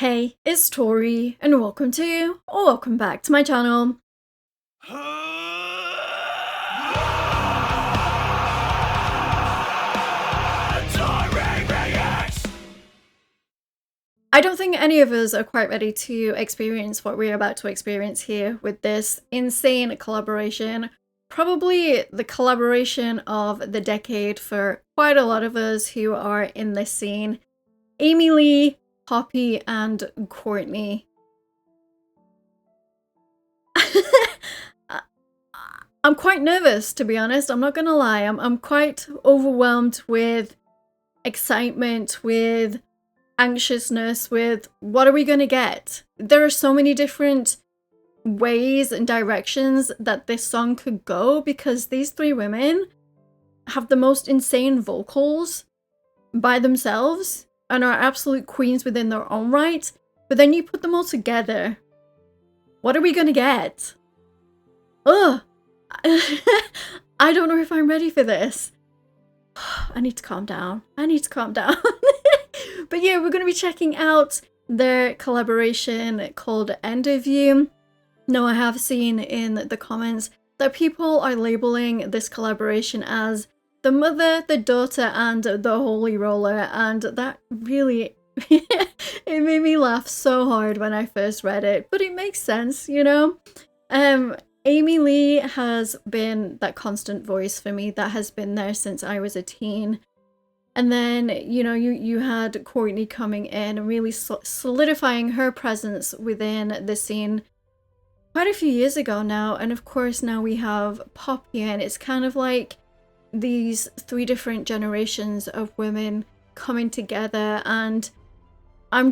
Hey, it's Tori, and welcome back to my channel. I don't think any of us are quite ready to experience what we're about to experience here with this insane collaboration. Probably the collaboration of the decade for quite a lot of us who are in this scene. Amy Lee, Poppy, and Courtney. I'm quite nervous, to be honest. I'm not gonna lie. I'm quite overwhelmed with excitement, with anxiousness, with what are we gonna get? There are so many different ways and directions that this song could go because these three women have the most insane vocals by themselves and are absolute queens within their own right. But then you put them all together. What are we gonna get? Ugh. I don't know if I'm ready for this. I need to calm down. But yeah, we're going to be checking out their collaboration called End of You. Now, I have seen in the comments that people are labeling this collaboration as the mother, the daughter, and the holy roller, and that really it made me laugh so hard when I first read it, but it makes sense, you know? Amy Lee has been that constant voice for me that has been there since I was a teen. And then, you know, you had Courtney coming in and really solidifying her presence within the scene quite a few years ago now. And of course, now we have Poppy, and it's kind of like these three different generations of women coming together. And I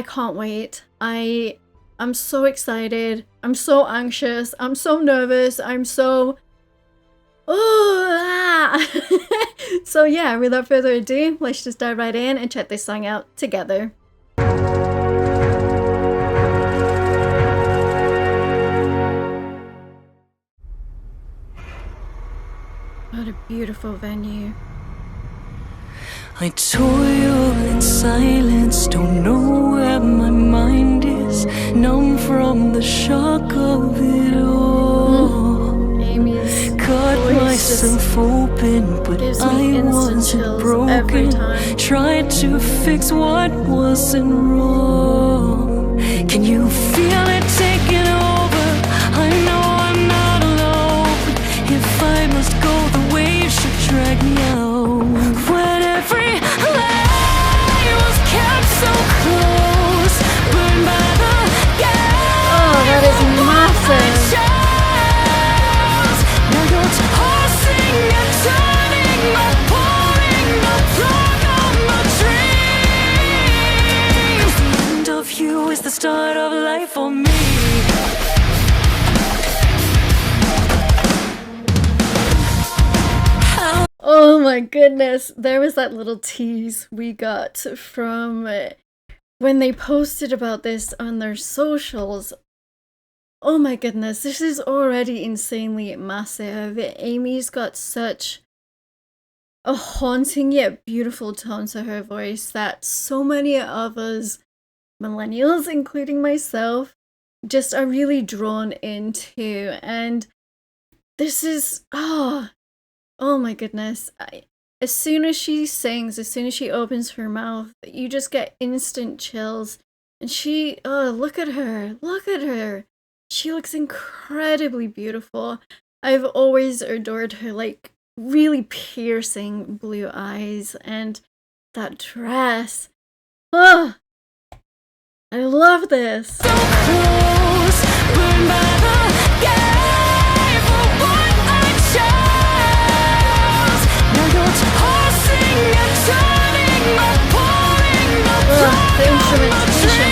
can't wait. I'm so excited. I'm so anxious. I'm so nervous. I'm so... So yeah, without further ado, let's just dive right in and check this song out together. What a beautiful venue. I toil in silence, don't know where my mind is, numb from the shock of it all. Cut myself open, but I wasn't broken. Tried to fix what wasn't wrong. Can you feel it taking over? I know I'm not alone. If I must go, the waves should drag me out. When every lie was kept so close, burned by the gale. Oh, that is massive. You is the start of life for me. Oh my goodness, there was that little tease we got from when they posted about this on their socials. Oh my goodness, this is already insanely massive. Amy's got such a haunting yet beautiful tone to her voice that so many of us millennials, including myself, just are really drawn into. And this is oh my goodness. As soon as she sings, as soon as she opens her mouth, you just get instant chills. And look at her, she looks incredibly beautiful. I've always adored her, like, really piercing blue eyes and that dress. I love this. So close, burned by the gale for what I chose. Now you're tossing and turning, my pouring, the instrumentation.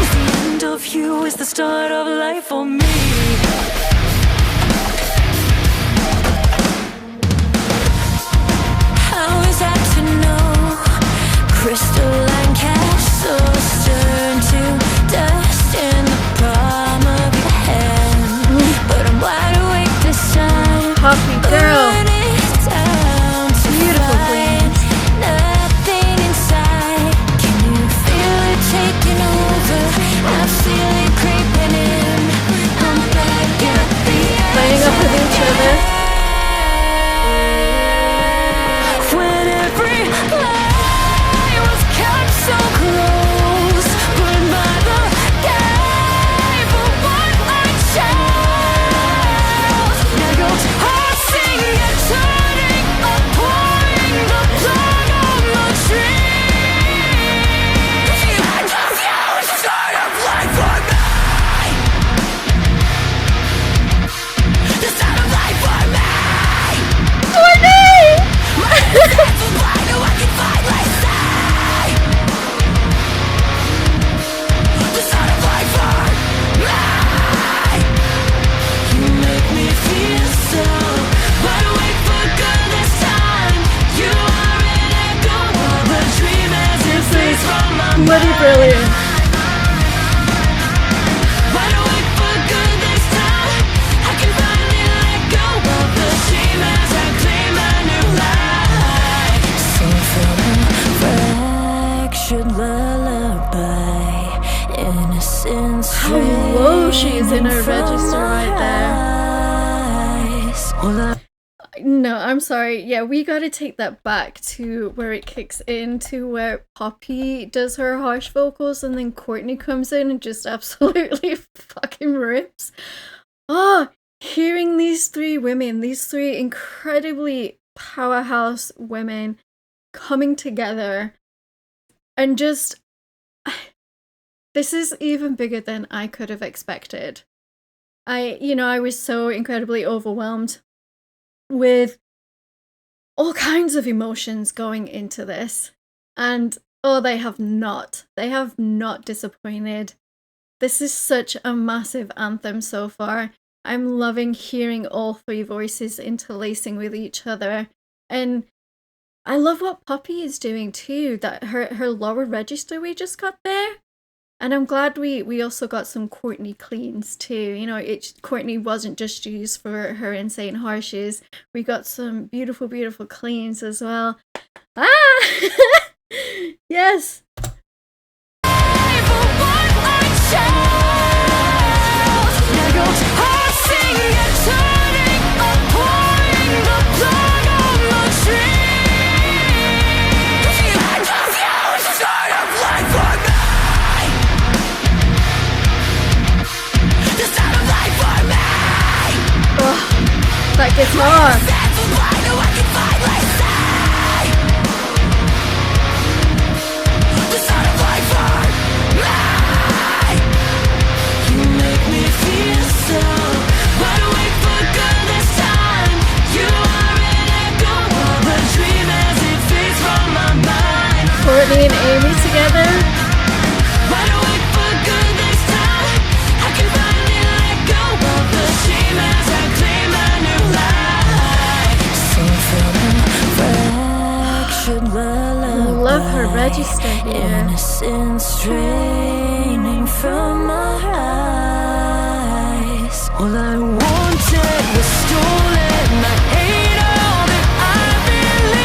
The end of you is the start of life for me. How is that to know? Crystalline castles turn to dust in the palm of your hand. But I'm wide awake this time. Poppy girl. Beautiful queen. Nothing inside Bloody brilliant. How low she is in her register right there. No, I'm sorry. Yeah, we gotta take that back to where it kicks in, to where Poppy does her harsh vocals and then Courtney comes in and just absolutely fucking rips. Oh, hearing these three women, these three incredibly powerhouse women coming together and just... This is even bigger than I could have expected. I was so incredibly overwhelmed with all kinds of emotions going into this. And oh, they have not disappointed. This is such a massive anthem so far. I'm loving hearing all three voices interlacing with each other. And I love what Poppy is doing too, that her lower register we just got there. And I'm glad we also got some Courtney cleans too. You know, Courtney wasn't just used for her insane harshes. We got some beautiful, beautiful cleans as well. Ah! Yes! That guitar. You make me feel so wide awake for good this time. You are an echo of a dream as it fades from my mind. Courtney and Amy together. Wide awake for good this time. I can finally let go of the shame as I claim my new life. Love her register here. Innocence draining from my eyes. All I wanted was stolen. I hate all that I believed.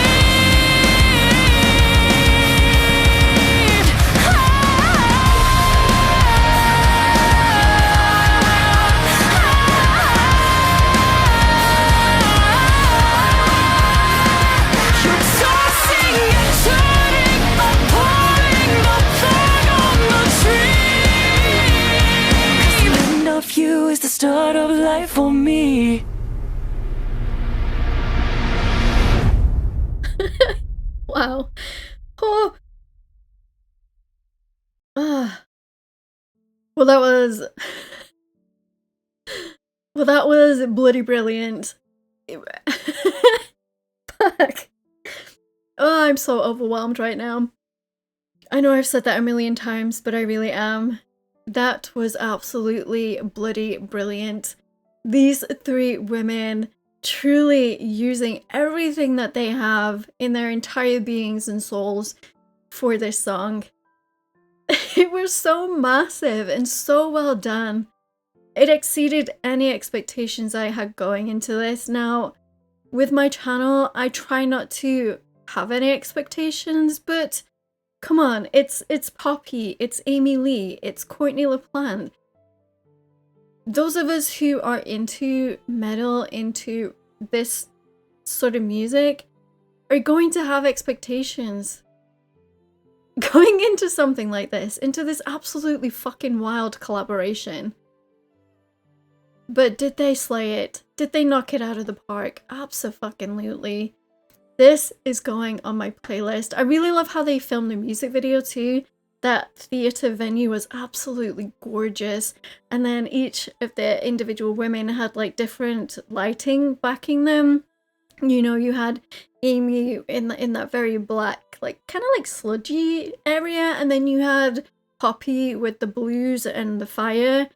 You're tossing and turning, pouring the flag on the tree. The end of you is the start of life for me. Wow. Oh. Well, that was bloody brilliant. Fuck. Oh, I'm so overwhelmed right now. I know I've said that a million times, but I really am. That was absolutely bloody brilliant. These three women truly using everything that they have in their entire beings and souls for this song. It was so massive and so well done. It exceeded any expectations I had going into this. Now, with my channel, I try not to have any expectations, but come on, it's Poppy, it's Amy Lee, it's Courtney LaPlante. Those of us who are into metal, into this sort of music, are going to have expectations. Going into something like this, into this absolutely fucking wild collaboration. But did they slay it? Did they knock it out of the park? Abso-fucking-lutely. This is going on my playlist. I really love how they filmed the music video too. That theatre venue was absolutely gorgeous. And then each of the individual women had like different lighting backing them. You know, you had Amy in that very black, like kind of like sludgy area. And then you had Poppy with the blues and the fire.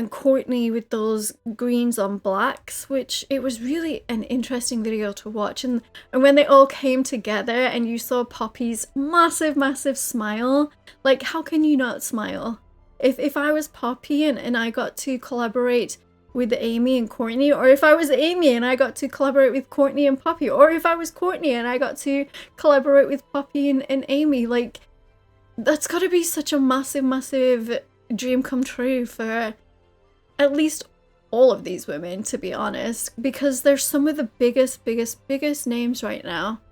and Courtney with those greens on blacks, which it was really an interesting video to watch. And when they all came together and you saw Poppy's massive smile, like how can you not smile? If I was Poppy and I got to collaborate with Amy and Courtney, or if I was Amy and I got to collaborate with Courtney and Poppy, or if I was Courtney and I got to collaborate with Poppy and Amy, like that's gotta be such a massive dream come true for at least all of these women, to be honest, because they're some of the biggest names right now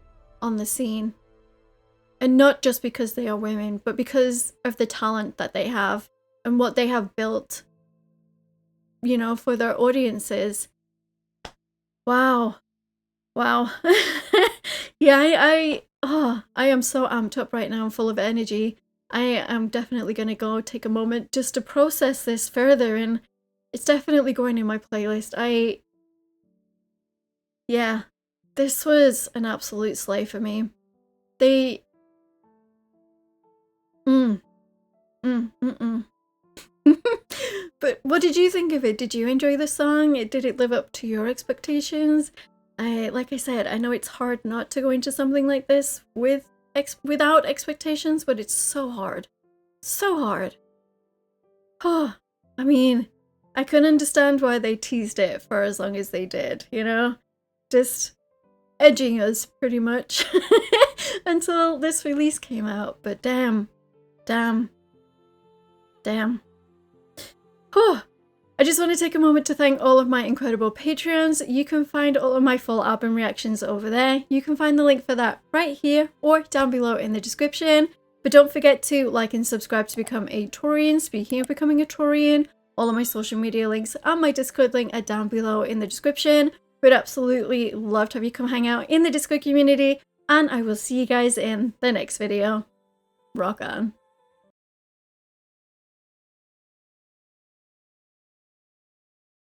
on the scene. And not just because they are women, but because of the talent that they have and what they have built, you know, for their audiences. Wow. Yeah, I am so amped up right now. I'm full of energy. I am definitely gonna go take a moment just to process this further, and it's definitely going in my playlist. Yeah, this was an absolute slay for me. They... But what did you think of it? Did you enjoy the song? Did it live up to your expectations? Like I said, I know it's hard not to go into something like this without expectations, but it's so hard. So hard. Oh, I mean, I couldn't understand why they teased it for as long as they did, you know? Just edging us, pretty much, until this release came out. But damn. Oh, I just want to take a moment to thank all of my incredible Patreons. You can find all of my full album reactions over there. You can find the link for that right here or down below in the description. But don't forget to like and subscribe to become a Taurian. Speaking of becoming a Taurian, all of my social media links and my Discord link are down below in the description. Would absolutely love to have you come hang out in the Discord community, and I will see you guys in the next video. Rock on.